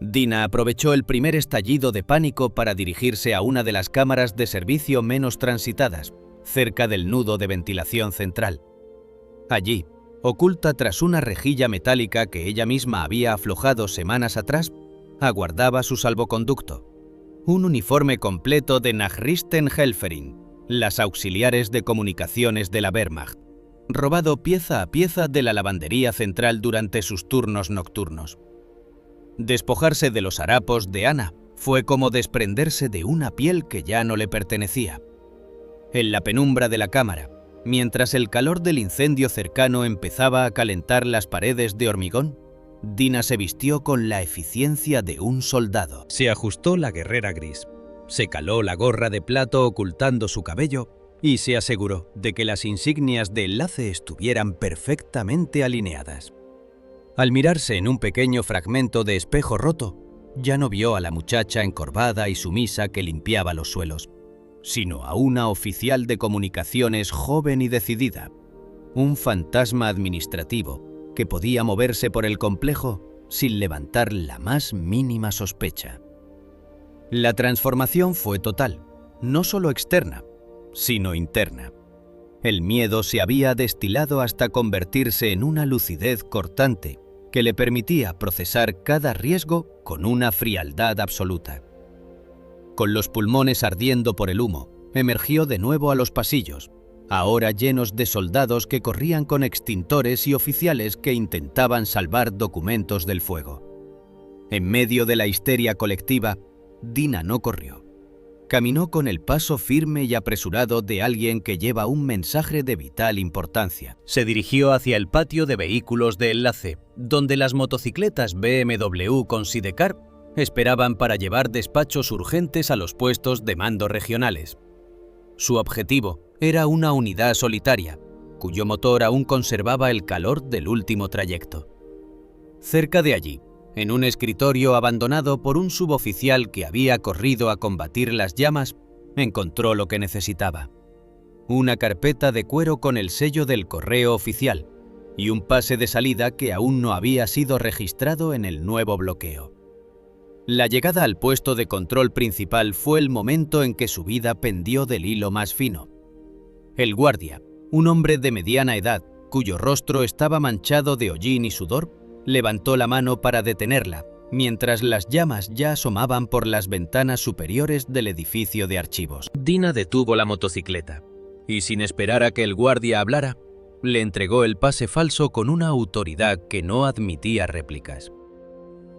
Dina aprovechó el primer estallido de pánico para dirigirse a una de las cámaras de servicio menos transitadas, cerca del nudo de ventilación central. Allí, oculta tras una rejilla metálica que ella misma había aflojado semanas atrás, aguardaba su salvoconducto, un uniforme completo de Nachrichtenhelferin, las auxiliares de comunicaciones de la Wehrmacht, robado pieza a pieza de la lavandería central durante sus turnos nocturnos. Despojarse de los harapos de Anna fue como desprenderse de una piel que ya no le pertenecía. En la penumbra de la cámara, mientras el calor del incendio cercano empezaba a calentar las paredes de hormigón, Dina se vistió con la eficiencia de un soldado. Se ajustó la guerrera gris, se caló la gorra de plato ocultando su cabello y se aseguró de que las insignias de enlace estuvieran perfectamente alineadas. Al mirarse en un pequeño fragmento de espejo roto, ya no vio a la muchacha encorvada y sumisa que limpiaba los suelos, sino a una oficial de comunicaciones joven y decidida, un fantasma administrativo que podía moverse por el complejo sin levantar la más mínima sospecha. La transformación fue total, no solo externa, sino interna. El miedo se había destilado hasta convertirse en una lucidez cortante que le permitía procesar cada riesgo con una frialdad absoluta. Con los pulmones ardiendo por el humo, emergió de nuevo a los pasillos, ahora llenos de soldados que corrían con extintores y oficiales que intentaban salvar documentos del fuego. En medio de la histeria colectiva, Dina no corrió. Caminó con el paso firme y apresurado de alguien que lleva un mensaje de vital importancia. Se dirigió hacia el patio de vehículos de enlace, donde las motocicletas BMW con sidecar esperaban para llevar despachos urgentes a los puestos de mando regionales. Su objetivo era una unidad solitaria, cuyo motor aún conservaba el calor del último trayecto. Cerca de allí, en un escritorio abandonado por un suboficial que había corrido a combatir las llamas, encontró lo que necesitaba: una carpeta de cuero con el sello del correo oficial y un pase de salida que aún no había sido registrado en el nuevo bloqueo. La llegada al puesto de control principal fue el momento en que su vida pendió del hilo más fino. El guardia, un hombre de mediana edad, cuyo rostro estaba manchado de hollín y sudor, levantó la mano para detenerla, mientras las llamas ya asomaban por las ventanas superiores del edificio de archivos. Dina detuvo la motocicleta y, sin esperar a que el guardia hablara, le entregó el pase falso con una autoridad que no admitía réplicas.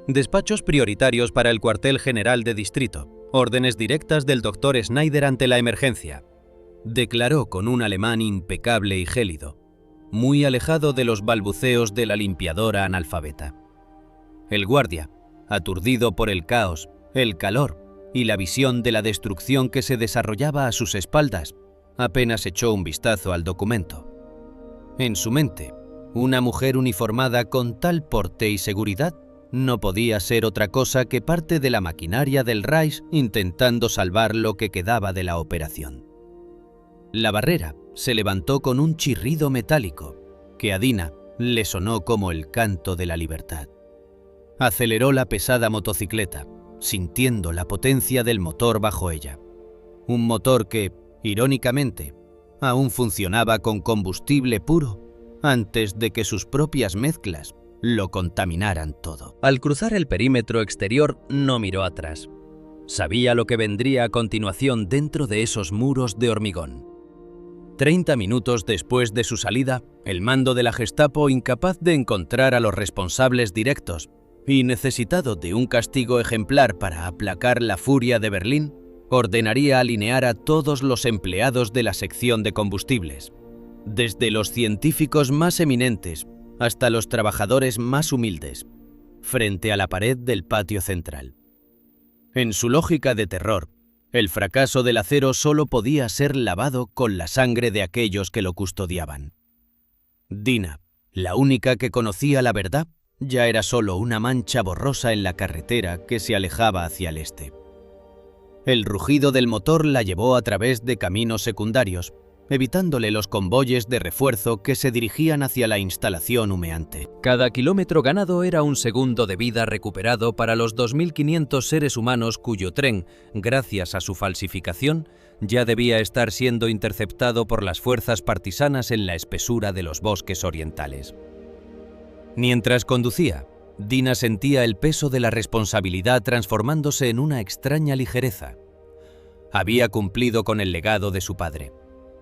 Despachos prioritarios para el cuartel general de distrito. Órdenes directas del doctor Schneider ante la emergencia, declaró con un alemán impecable y gélido, muy alejado de los balbuceos de la limpiadora analfabeta. El guardia, aturdido por el caos, el calor y la visión de la destrucción que se desarrollaba a sus espaldas, apenas echó un vistazo al documento. En su mente, una mujer uniformada con tal porte y seguridad no podía ser otra cosa que parte de la maquinaria del Reich intentando salvar lo que quedaba de la operación. La barrera se levantó con un chirrido metálico que a Dina le sonó como el canto de la libertad. Aceleró la pesada motocicleta, sintiendo la potencia del motor bajo ella. Un motor que, irónicamente, aún funcionaba con combustible puro antes de que sus propias mezclas lo contaminaran todo. Al cruzar el perímetro exterior no miró atrás. Sabía lo que vendría a continuación dentro de esos muros de hormigón. 30 minutos después de su salida, el mando de la Gestapo, incapaz de encontrar a los responsables directos y necesitado de un castigo ejemplar para aplacar la furia de Berlín, ordenaría alinear a todos los empleados de la sección de combustibles, desde los científicos más eminentes hasta los trabajadores más humildes, frente a la pared del patio central. En su lógica de terror, el fracaso del acero solo podía ser lavado con la sangre de aquellos que lo custodiaban. Dina, la única que conocía la verdad, ya era solo una mancha borrosa en la carretera que se alejaba hacia el este. El rugido del motor la llevó a través de caminos secundarios, evitándole los convoyes de refuerzo que se dirigían hacia la instalación humeante. Cada kilómetro ganado era un segundo de vida recuperado para los 2.500 seres humanos cuyo tren, gracias a su falsificación, ya debía estar siendo interceptado por las fuerzas partisanas en la espesura de los bosques orientales. Mientras conducía, Dina sentía el peso de la responsabilidad transformándose en una extraña ligereza. Había cumplido con el legado de su padre.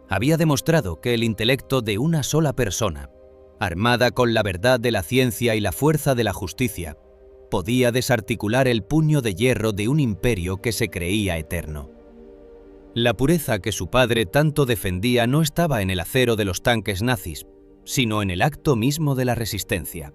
Había demostrado que el intelecto de una sola persona, armada con la verdad de la ciencia y la fuerza de la justicia, podía desarticular el puño de hierro de un imperio que se creía eterno. La pureza que su padre tanto defendía no estaba en el acero de los tanques nazis, sino en el acto mismo de la resistencia.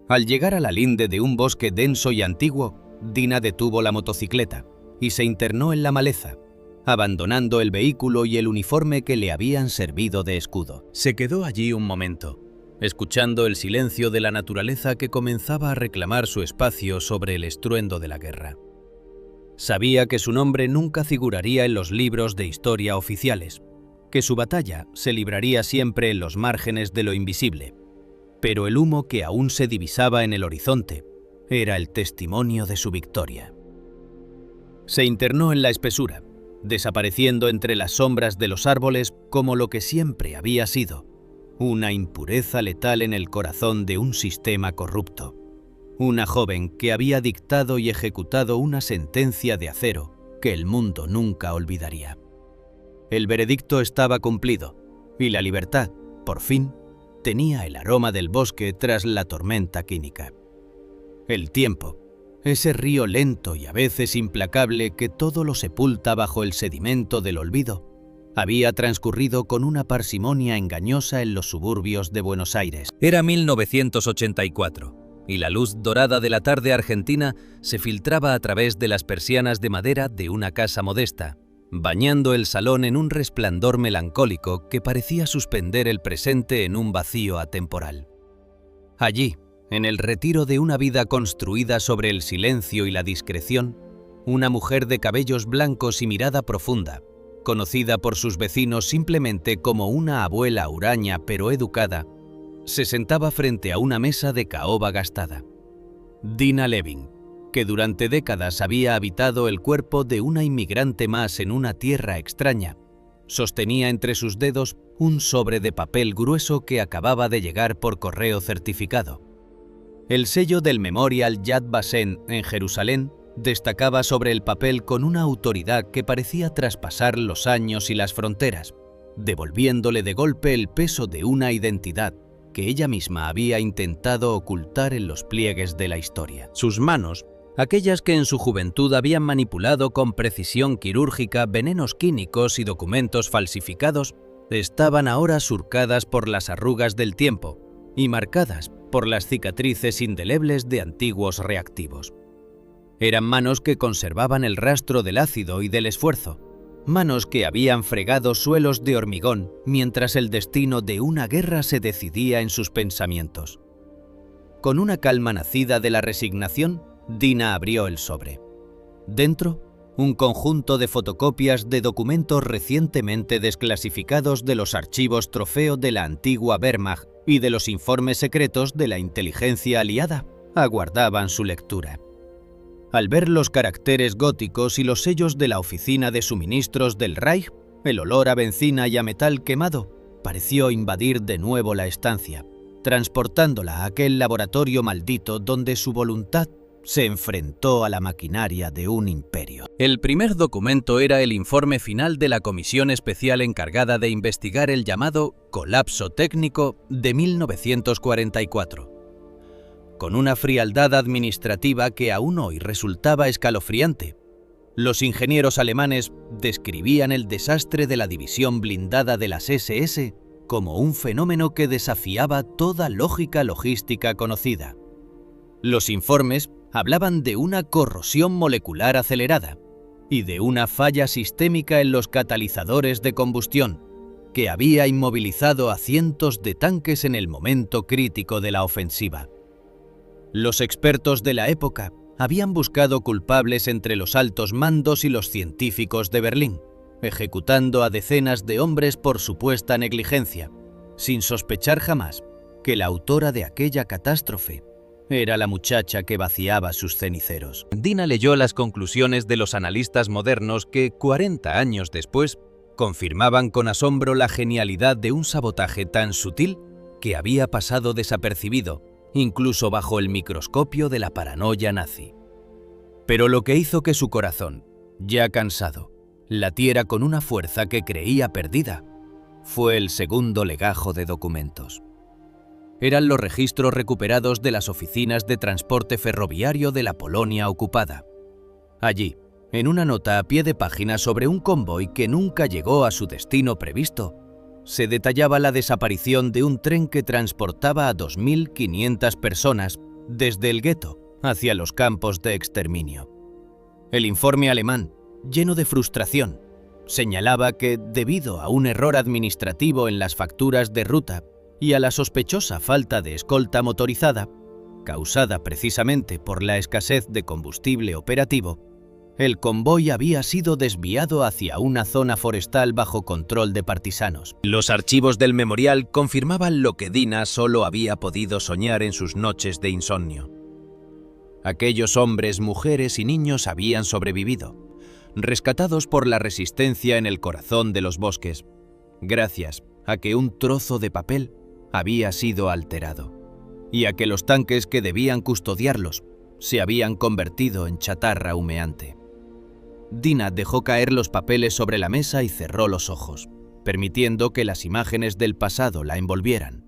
Al llegar a la linde de un bosque denso y antiguo, Dina detuvo la motocicleta y se internó en la maleza, abandonando el vehículo y el uniforme que le habían servido de escudo. Se quedó allí un momento, escuchando el silencio de la naturaleza que comenzaba a reclamar su espacio sobre el estruendo de la guerra. Sabía que su nombre nunca figuraría en los libros de historia oficiales, que su batalla se libraría siempre en los márgenes de lo invisible, pero el humo que aún se divisaba en el horizonte era el testimonio de su victoria. Se internó en la espesura, desapareciendo entre las sombras de los árboles como lo que siempre había sido, una impureza letal en el corazón de un sistema corrupto. Una joven que había dictado y ejecutado una sentencia de acero que el mundo nunca olvidaría. El veredicto estaba cumplido y la libertad, por fin, tenía el aroma del bosque tras la tormenta química. El tiempo, ese río lento y a veces implacable que todo lo sepulta bajo el sedimento del olvido, había transcurrido con una parsimonia engañosa en los suburbios de Buenos Aires. Era 1984 y la luz dorada de la tarde argentina se filtraba a través de las persianas de madera de una casa modesta, bañando el salón en un resplandor melancólico que parecía suspender el presente en un vacío atemporal. Allí, en el retiro de una vida construida sobre el silencio y la discreción, una mujer de cabellos blancos y mirada profunda, conocida por sus vecinos simplemente como una abuela huraña pero educada, se sentaba frente a una mesa de caoba gastada. Dina Levin, que durante décadas había habitado el cuerpo de una inmigrante más en una tierra extraña, sostenía entre sus dedos un sobre de papel grueso que acababa de llegar por correo certificado. El sello del Memorial Yad Vashem en Jerusalén destacaba sobre el papel con una autoridad que parecía traspasar los años y las fronteras, devolviéndole de golpe el peso de una identidad que ella misma había intentado ocultar en los pliegues de la historia. Sus manos, aquellas que en su juventud habían manipulado con precisión quirúrgica venenos químicos y documentos falsificados, estaban ahora surcadas por las arrugas del tiempo y marcadas por las cicatrices indelebles de antiguos reactivos. Eran manos que conservaban el rastro del ácido y del esfuerzo, manos que habían fregado suelos de hormigón mientras el destino de una guerra se decidía en sus pensamientos. Con una calma nacida de la resignación, Dina abrió el sobre. Dentro, un conjunto de fotocopias de documentos recientemente desclasificados de los archivos trofeo de la antigua Wehrmacht y de los informes secretos de la inteligencia aliada aguardaban su lectura. Al ver los caracteres góticos y los sellos de la oficina de suministros del Reich, el olor a benzina y a metal quemado pareció invadir de nuevo la estancia, transportándola a aquel laboratorio maldito donde su voluntad se enfrentó a la maquinaria de un imperio. El primer documento era el informe final de la comisión especial encargada de investigar el llamado colapso técnico de 1944. Con una frialdad administrativa que aún hoy resultaba escalofriante, los ingenieros alemanes describían el desastre de la división blindada de las SS como un fenómeno que desafiaba toda lógica logística conocida. Los informes hablaban de una corrosión molecular acelerada y de una falla sistémica en los catalizadores de combustión que había inmovilizado a cientos de tanques en el momento crítico de la ofensiva. Los expertos de la época habían buscado culpables entre los altos mandos y los científicos de Berlín, ejecutando a decenas de hombres por supuesta negligencia, sin sospechar jamás que la autora de aquella catástrofe era la muchacha que vaciaba sus ceniceros. Dina leyó las conclusiones de los analistas modernos que, 40 años después, confirmaban con asombro la genialidad de un sabotaje tan sutil que había pasado desapercibido, incluso bajo el microscopio de la paranoia nazi. Pero lo que hizo que su corazón, ya cansado, latiera con una fuerza que creía perdida, fue el segundo legajo de documentos. Eran los registros recuperados de las oficinas de transporte ferroviario de la Polonia ocupada. Allí, en una nota a pie de página sobre un convoy que nunca llegó a su destino previsto, se detallaba la desaparición de un tren que transportaba a 2.500 personas desde el gueto hacia los campos de exterminio. El informe alemán, lleno de frustración, señalaba que, debido a un error administrativo en las facturas de ruta y a la sospechosa falta de escolta motorizada, causada precisamente por la escasez de combustible operativo, el convoy había sido desviado hacia una zona forestal bajo control de partisanos. Los archivos del memorial confirmaban lo que Dina solo había podido soñar en sus noches de insomnio. Aquellos hombres, mujeres y niños habían sobrevivido, rescatados por la resistencia en el corazón de los bosques, gracias a que un trozo de papel había sido alterado, y a que los tanques que debían custodiarlos se habían convertido en chatarra humeante. Dina dejó caer los papeles sobre la mesa y cerró los ojos, permitiendo que las imágenes del pasado la envolvieran.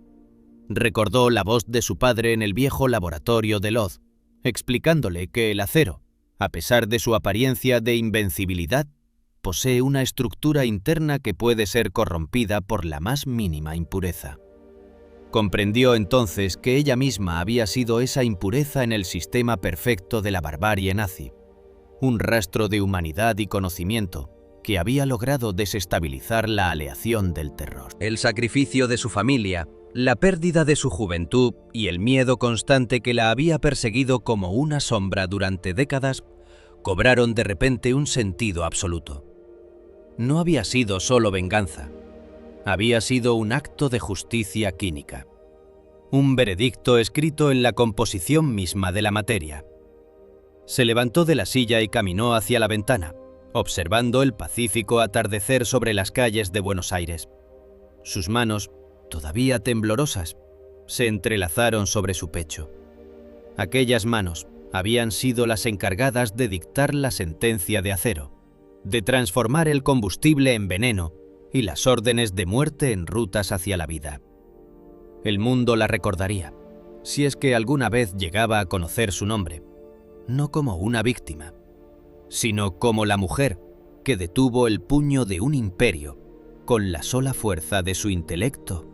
Recordó la voz de su padre en el viejo laboratorio de Lodz, explicándole que el acero, a pesar de su apariencia de invencibilidad, posee una estructura interna que puede ser corrompida por la más mínima impureza. Comprendió entonces que ella misma había sido esa impureza en el sistema perfecto de la barbarie nazi, un rastro de humanidad y conocimiento que había logrado desestabilizar la aleación del terror. El sacrificio de su familia, la pérdida de su juventud y el miedo constante que la había perseguido como una sombra durante décadas, cobraron de repente un sentido absoluto. No había sido solo venganza, había sido un acto de justicia química, un veredicto escrito en la composición misma de la materia. Se levantó de la silla y caminó hacia la ventana, observando el pacífico atardecer sobre las calles de Buenos Aires. Sus manos, todavía temblorosas, se entrelazaron sobre su pecho. Aquellas manos habían sido las encargadas de dictar la sentencia de acero, de transformar el combustible en veneno y las órdenes de muerte en rutas hacia la vida. El mundo la recordaría, si es que alguna vez llegaba a conocer su nombre, no como una víctima, sino como la mujer que detuvo el puño de un imperio con la sola fuerza de su intelecto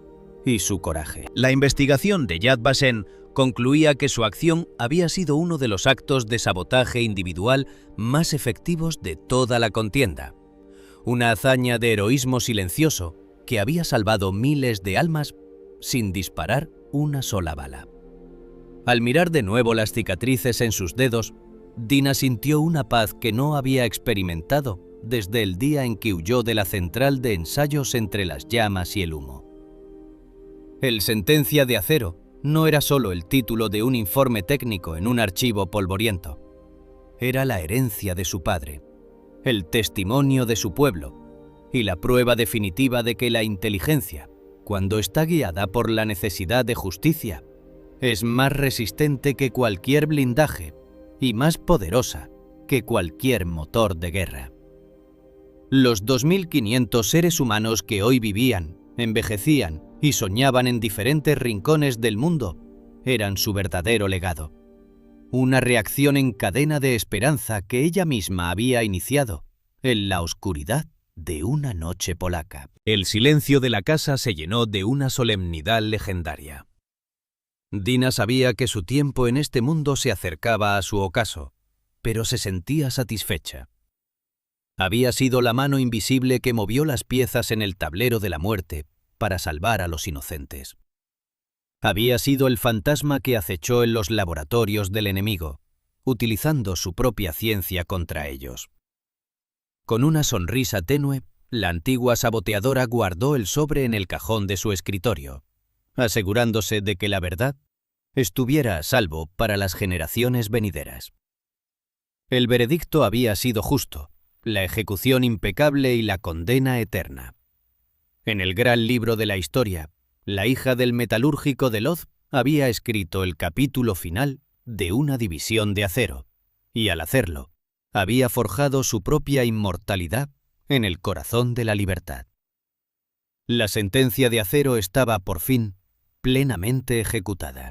y su coraje. La investigación de Yad Vashem concluía que su acción había sido uno de los actos de sabotaje individual más efectivos de toda la contienda, una hazaña de heroísmo silencioso que había salvado miles de almas sin disparar una sola bala. Al mirar de nuevo las cicatrices en sus dedos, Dina sintió una paz que no había experimentado desde el día en que huyó de la central de ensayos entre las llamas y el humo. El Sentencia de Acero no era solo el título de un informe técnico en un archivo polvoriento. Era la herencia de su padre, el testimonio de su pueblo y la prueba definitiva de que la inteligencia, cuando está guiada por la necesidad de justicia, es más resistente que cualquier blindaje y más poderosa que cualquier motor de guerra. Los 2.500 seres humanos que hoy vivían, envejecían y soñaban en diferentes rincones del mundo eran su verdadero legado. Una reacción en cadena de esperanza que ella misma había iniciado en la oscuridad de una noche polaca. El silencio de la casa se llenó de una solemnidad legendaria. Dina sabía que su tiempo en este mundo se acercaba a su ocaso, pero se sentía satisfecha. Había sido la mano invisible que movió las piezas en el tablero de la muerte para salvar a los inocentes. Había sido el fantasma que acechó en los laboratorios del enemigo, utilizando su propia ciencia contra ellos. Con una sonrisa tenue, la antigua saboteadora guardó el sobre en el cajón de su escritorio, asegurándose de que la verdad estuviera a salvo para las generaciones venideras. El veredicto había sido justo, la ejecución impecable y la condena eterna. En el gran libro de la historia, la hija del metalúrgico de Lodz había escrito el capítulo final de una división de acero, y al hacerlo, había forjado su propia inmortalidad en el corazón de la libertad. La sentencia de acero estaba, por fin, plenamente ejecutada.